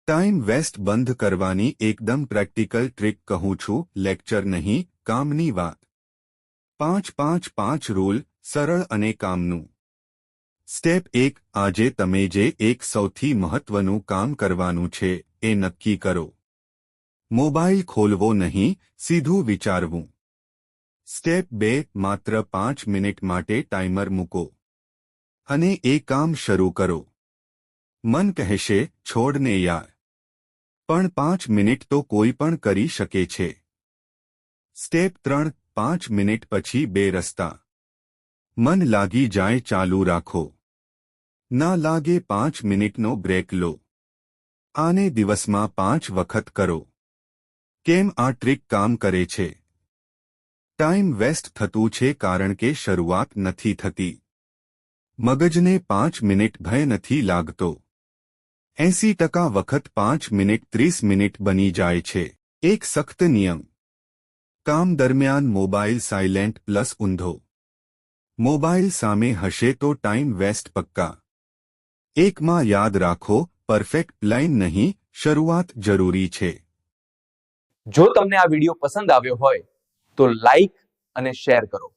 Time waste બંધ કરવાની એકદમ પ્રેક્ટિકલ ટ્રીક કહું છું, લેક્ચર નહીં, કામની વાત. 5-5-5 રૂલ, સરળ અને કામનું. સ્ટેપ 1. આજે તમે જે એક સૌથી મહત્વનું કામ કરવાનું છે એ નક્કી કરો. મોબાઈલ ખોલવો નહીં, સીધું વિચારવું. સ્ટેપ 2. માત્ર 5 મિનિટ માટે ટાઈમર મૂકો અને એ કામ શરૂ કરો. મન કહેશે, છોડને યાર. પણ 5 મિનિટ તો કોઈ પણ કરી શકે છે. સ્ટેપ 3. 5 મિનિટ પછી 2 રસ્તા. મન લાગી જાય ચાલુ રાખો. ના લાગે 5 મિનિટનો બ્રેક લો. આને દિવસમાં 5 વખત કરો. કેમ આ ટ્રીક કામ કરે છે? ટાઈમ વેસ્ટ થતું છે કારણ કે શરૂઆત નથી થતી. મગજને 5 મિનિટ ભય નથી લાગતો. 80% વખત 5 મિનિટ 30 મિનિટ બની જાય છે. એક સખ્ત નિયમ. કામ દરમિયાન મોબાઈલ સાયલેન્ટ પ્લસ ઊંધો. મોબાઈલ સામે હશે તો ટાઈમ વેસ્ટ પક્કા. એકમાં યાદ રાખો, પરફેક્ટ પ્લાન નહીં, શરૂઆત જરૂરી છે. જો તમને આ વિડીયો પસંદ આવ્યો હોય તો લાઈક અને શેર કરો.